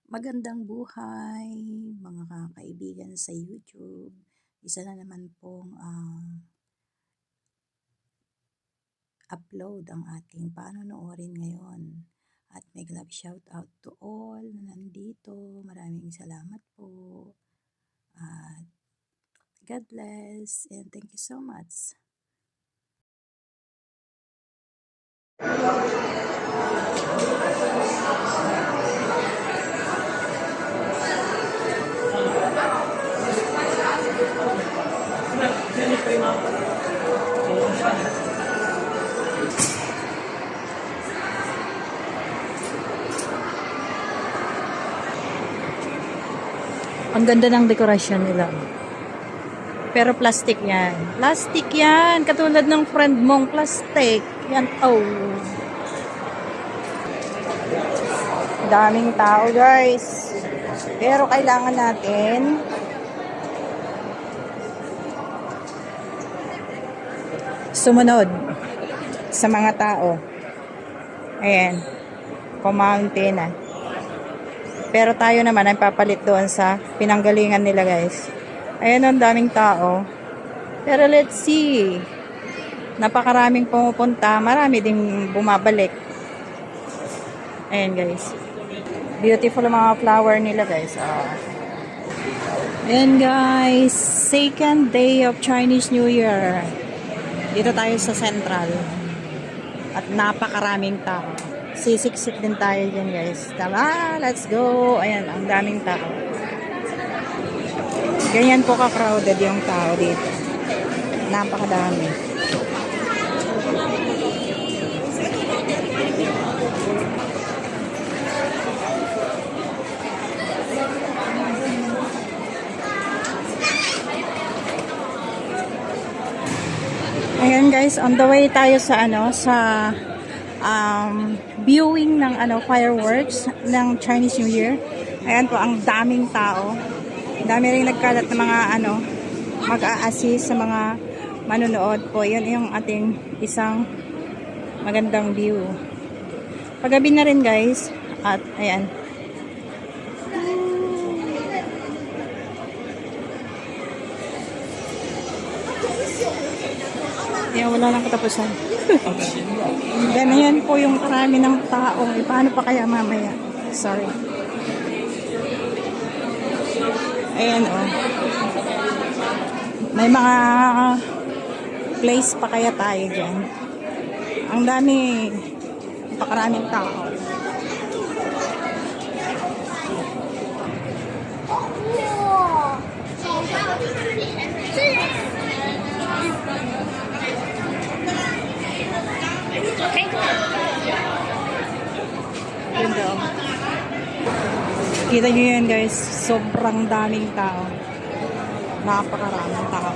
Magandang buhay mga kaibigan sa YouTube. Isa na naman pong upload ang ating panonoorin ngayon. At may love shout out to all na nandito. Maraming salamat po. At God bless and thank you so much. Ang ganda ng dekorasyon nila. Pero plastic yan. Plastic yan. Katulad ng friend mong plastic. Yan. Oh. Daming tao guys. Pero kailangan natin sumunod sa mga tao. Ayan. Kumaunti na. Pero tayo naman ay papalit doon sa pinanggalingan nila guys. Ayan, ang daming tao. Pero let's see. Napakaraming pumupunta. Marami ding bumabalik. Ayan guys. Beautiful mga flower nila guys. Ayan guys. Second day of Chinese New Year. Dito tayo sa Central. At napakaraming tao. Sisiksik din tayo dyan guys. Tama, let's go. Ayan, ang daming tao. Ganyan po ka-crowded yung tao dito. Napakadami. Ayan guys, on the way tayo sa viewing ng fireworks ng Chinese New Year. Ayan po, ang daming tao. Dami rin nagkalat ng mga mag-a-assist sa mga manonood po. Yan yung ating isang magandang view. Paggabi na rin guys. At ayan. Ayan, wala nang katapusan. Ganyan po yung karami ng tao. Paano pa kaya mamaya? Sorry. Ayan o. May mga place pa kaya tayo dyan. Ang dami. Napakaraming tao. Kita nyo yan guys, sobrang daming tao. Napakaraming tao.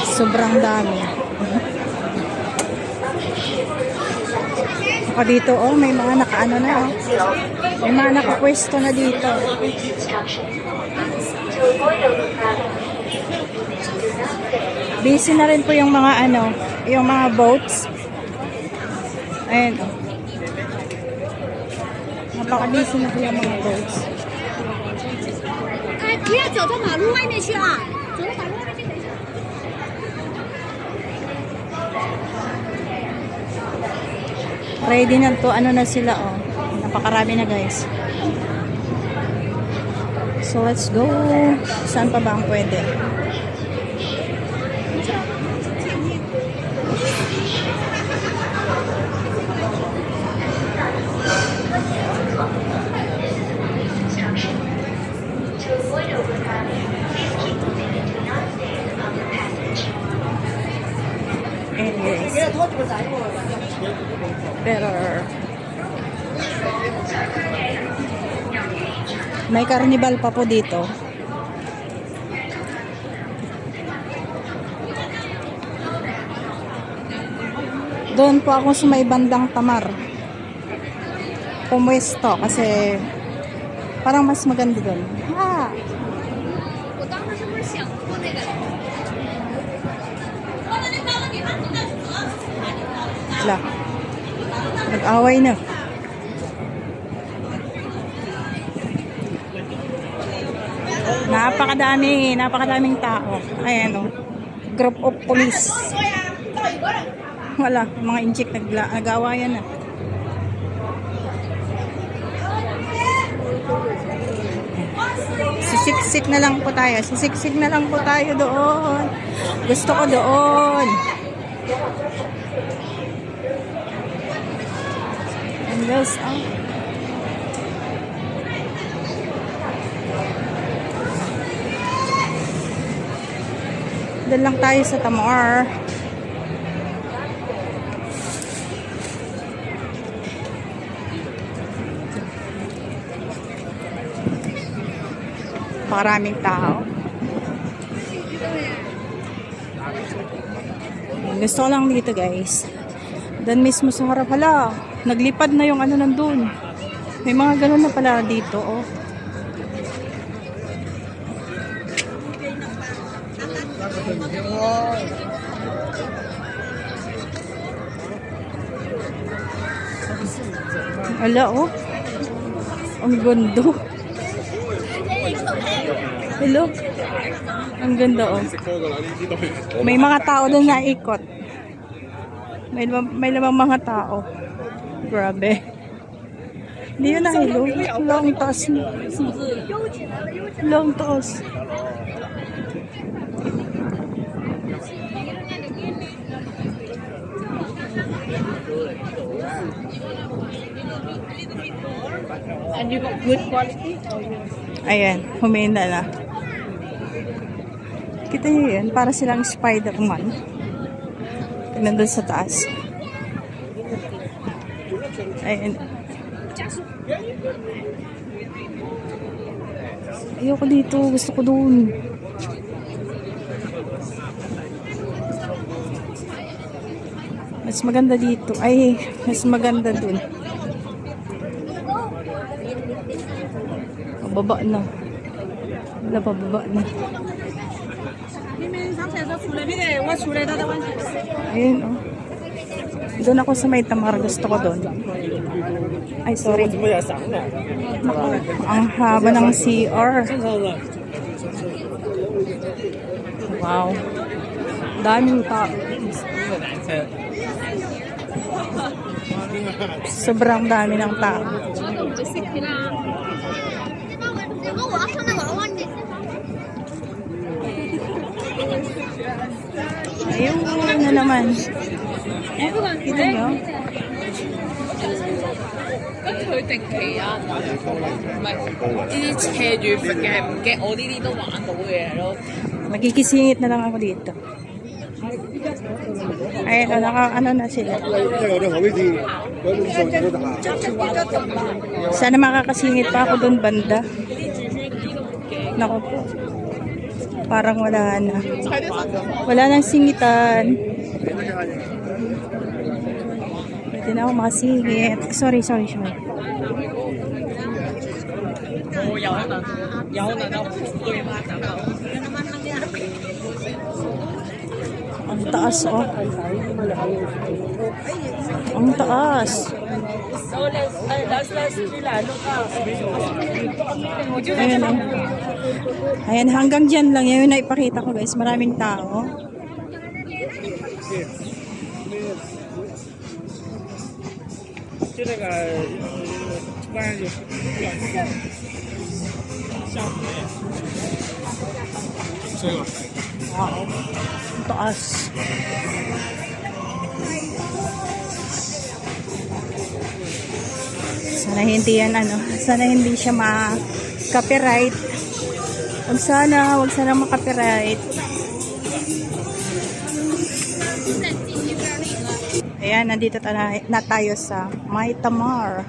Sobrang dami. Saka dito, oh, may mga nakaano na, oh. May mga nakapwesto na dito. Busy na rin po yung mga yung mga boats. Ayan, oh. Napaka-busy na po yung mga boats. Ready na to, na sila, oh. Napakarami na guys. So let's go. Saan pa ba ang pwede? Anyways. Pero may carnival pa po dito. Doon po ako sa may bandang Tamar. Pumwesto kasi parang mas maganda doon. Wala. Nag-away na. Napakadaming tao. Ayan o. Group of police. Wala, mga inchik nag-awayan na. Sisiksik na lang po tayo. Sisiksik na lang po tayo doon. Gusto ko doon. And guys, doon lang tayo sa Tamar. Maraming tao. Gusto ko lang dito guys. Dan mismo sa harap. Hala, naglipad na yung ano nandun. May mga ganun na pala dito. Oh. Hala oh. Ang gundo. Hello. Ang ganda oh. May mga tao doon na ikot. May lamang mga tao. Grabe. Hindi yun na hello. Long toss. Long toss. And you got good quality? Ayan, humina na. Kita nyo yan, para silang Spider-Man. Nandun sa taas. Ayan. Ayoko dito, gusto ko doon. Mas maganda dito. Ay, mas maganda doon. Baba na. Wala pa, baba na. Ayun, oh. Doon ako sa may Tamar. Gusto ko doon. Ay, sorry. Naku, ang haba ng CR. Wow. Daming tao. Sobrang dami ng tao. Ayun na naman. Kita nyo? 跟佢定期啊，唔係呢啲斜住揈嘅係唔驚，我呢啲都玩到嘅咯。Magkikisingit na lang ako dito. Ayun, ano na sila. Sana makakasingit pa ako doon banda. Naku po. Parang wala na. Wala nang singitan. Pwede na ako makasingit. Sorry. 我有一能對嗎？就有。 Ang taas, oh. Ang taas. Ayan, oh. Ayan, hanggang dyan lang. Yan yung naipakita ko, guys. Maraming tao. Wow. Ang taas. Sana hindi yan sana hindi siya ma-copyright. Wag sana ma-copyright. Ayan, nandito na tayo sa May Tamar.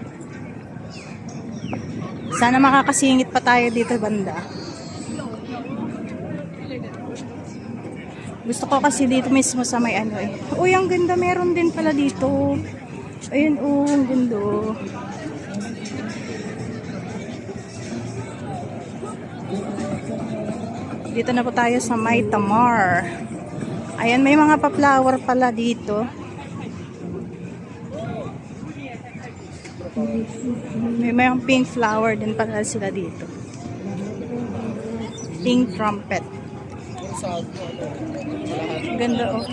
Sana makakasingit pa tayo dito banda. Gusto ko kasi dito mismo sa may Uy, ang ganda. Meron din pala dito. Ayun, oh, ang ganda. Dito na po tayo sa May Tamar. Ayan, may mga pa-flower pala dito. May mga pink flower din pala sila dito. Pink trumpet. Ganda oh.